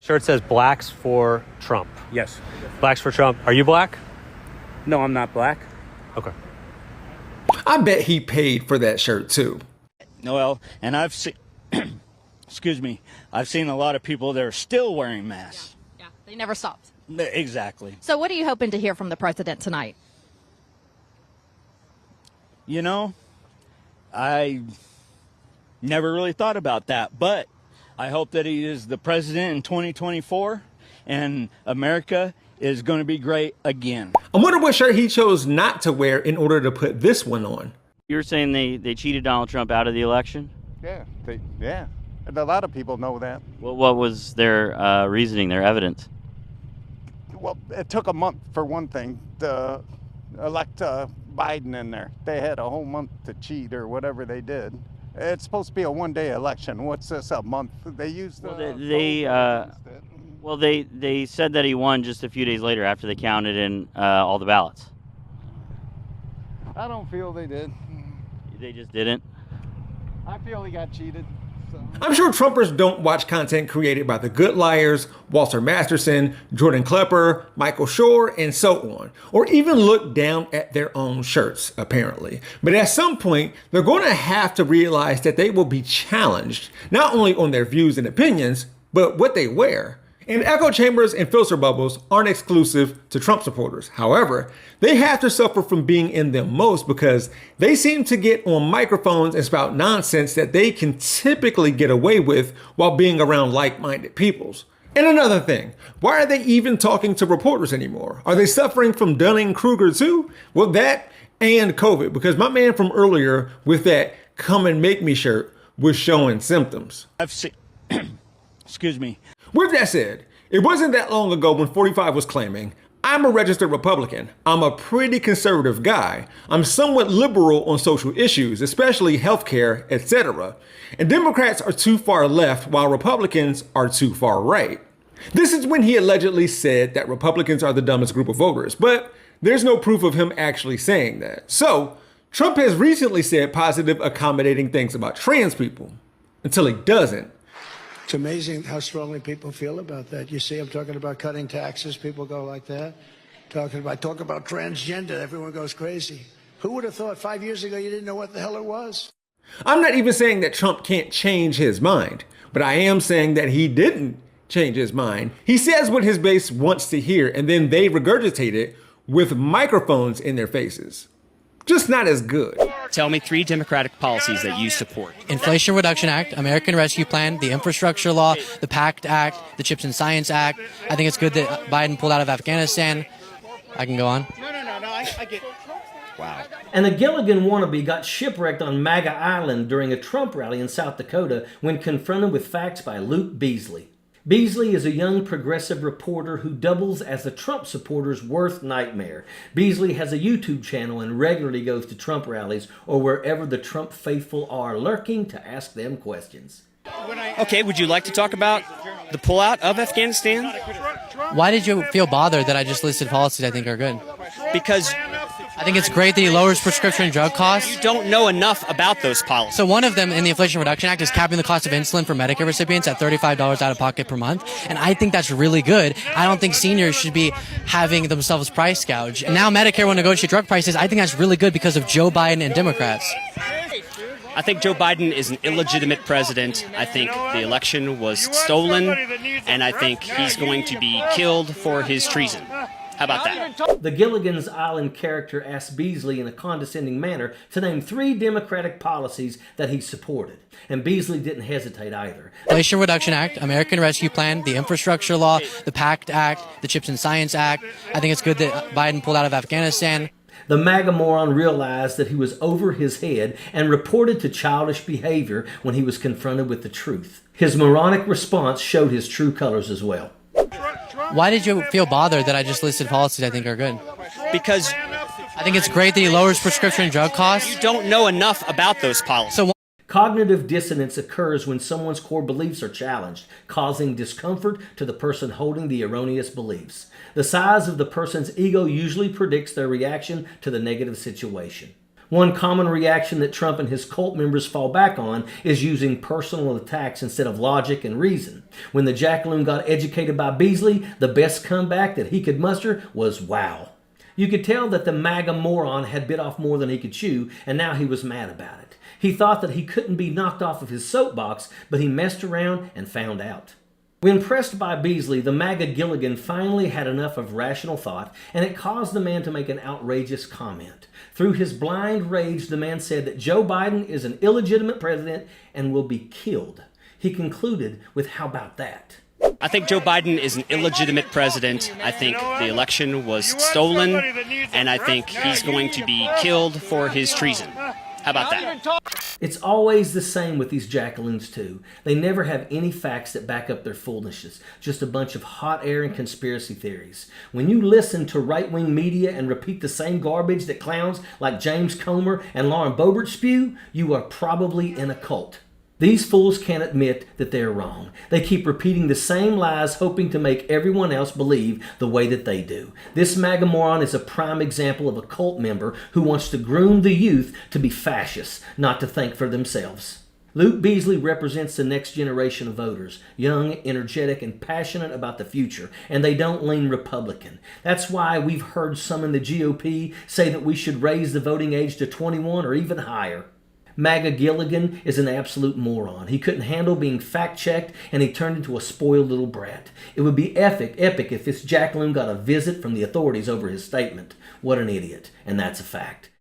Shirt says blacks for Trump. Yes. Blacks for Trump. Are you black? No, I'm not black. Okay. I bet he paid for that shirt too. Well, and I've seen, excuse me, I've seen a lot of people that are still wearing masks. Yeah, they never stopped. Exactly. So what are you hoping to hear from the president tonight? You know, I never really thought about that, but I hope that he is the president in 2024 and America is going to be great again. I wonder what shirt he chose not to wear in order to put this one on. You're saying they cheated Donald Trump out of the election? Yeah, and a lot of people know that. Well, what was their reasoning, their evidence? Well, it took a month for one thing to elect Biden in there. They had a whole month to cheat or whatever they did. It's supposed to be a one-day election. What's this, a month? They used they said that he won just a few days later after they counted in all the ballots. I don't feel they did. They just didn't? I feel he got cheated. So. I'm sure Trumpers don't watch content created by the Good Liars, Walter Masterson, Jordan Klepper, Michael Shore, and so on, or even look down at their own shirts, apparently. But at some point, they're going to have to realize that they will be challenged, not only on their views and opinions, but what they wear. And echo chambers and filter bubbles aren't exclusive to Trump supporters. However, they have to suffer from being in them most because they seem to get on microphones and spout nonsense that they can typically get away with while being around like-minded peoples. And another thing, why are they even talking to reporters anymore? Are they suffering from Dunning-Kruger too? Well, that and COVID, because my man from earlier with that "come and make me" shirt was showing symptoms. I've seen, excuse me. With that said, it wasn't that long ago when 45 was claiming, "I'm a registered Republican. I'm a pretty conservative guy. I'm somewhat liberal on social issues, especially healthcare, etc. And Democrats are too far left while Republicans are too far right." This is when he allegedly said that Republicans are the dumbest group of voters, but there's no proof of him actually saying that. So, Trump has recently said positive, accommodating things about trans people, until he doesn't. It's amazing how strongly people feel about that. You see, I'm talking about cutting taxes. People go like that. Talk about transgender. Everyone goes crazy. Who would have thought 5 years ago you didn't know what the hell it was? I'm not even saying that Trump can't change his mind, but I am saying that he didn't change his mind. He says what his base wants to hear, and then they regurgitate it with microphones in their faces. Just not as good. Tell me 3 Democratic policies that you support. Inflation Reduction Act, American Rescue Plan, the Infrastructure Law, the PACT Act, the Chips and Science Act. I think it's good that Biden pulled out of Afghanistan. I can go on. No, I get. Wow. And a Gilligan wannabe got shipwrecked on MAGA Island during a Trump rally in South Dakota when confronted with facts by Luke Beasley. Beasley is a young progressive reporter who doubles as the Trump supporters' worst nightmare. Beasley has a YouTube channel and regularly goes to Trump rallies or wherever the Trump faithful are lurking to ask them questions. Okay, would you like to talk about the pullout of Afghanistan? Why did you feel bothered that I just listed policies I think are good? Because I think it's great that he lowers prescription drug costs. you don't know enough about those policies. So one of them in the Inflation Reduction Act is capping the cost of insulin for Medicare recipients at $35 out of pocket per month. And I think that's really good. I don't think seniors should be having themselves price gouged. And now Medicare will negotiate drug prices. I think that's really good because of Joe Biden and Democrats. I think Joe Biden is an illegitimate president. I think the election was stolen, and I think he's going to be killed for his treason. How about that? The Gilligan's Island character asked Beasley in a condescending manner to name 3 Democratic policies that he supported. And Beasley didn't hesitate either. Inflation Reduction Act, American Rescue Plan, the Infrastructure Law, the PACT Act, the Chips and Science Act. I think it's good that Biden pulled out of Afghanistan. The MAGA moron realized that he was over his head and reported to childish behavior when he was confronted with the truth. His moronic response showed his true colors as well. Why did you feel bothered that I just listed policies I think are good? Because I think it's great that he lowers prescription drug costs. you don't know enough about those policies. So Cognitive dissonance occurs when someone's core beliefs are challenged, causing discomfort to the person holding the erroneous beliefs. The size of the person's ego usually predicts their reaction to the negative situation. One common reaction that Trump and his cult members fall back on is using personal attacks instead of logic and reason. When the jackaloon got educated by Beasley, the best comeback that he could muster was wow. You could tell that the MAGA moron had bit off more than he could chew, and now he was mad about it. He thought that he couldn't be knocked off of his soapbox, but he messed around and found out. When pressed by Beasley, the MAGA Gilligan finally had enough of rational thought, and it caused the man to make an outrageous comment. Through his blind rage, the man said that Joe Biden is an illegitimate president and will be killed. He concluded with, "How about that?" I think Joe Biden is an illegitimate president. I think the election was stolen, and I think he's going to be killed for his treason. How about that? It's always the same with these jackaloons too. They never have any facts that back up their foolishnesses, just a bunch of hot air and conspiracy theories. When you listen to right-wing media and repeat the same garbage that clowns like James Comer and Lauren Boebert spew, you are probably in a cult. These fools can't admit that they're wrong. They keep repeating the same lies, hoping to make everyone else believe the way that they do. This MAGA moron is a prime example of a cult member who wants to groom the youth to be fascists, not to think for themselves. Luke Beasley represents the next generation of voters, young, energetic, and passionate about the future, and they don't lean Republican. That's why we've heard some in the GOP say that we should raise the voting age to 21 or even higher. MAGA Gilligan is an absolute moron. He couldn't handle being fact-checked, and he turned into a spoiled little brat. It would be epic if this jackaloon got a visit from the authorities over his statement. What an idiot, and that's a fact.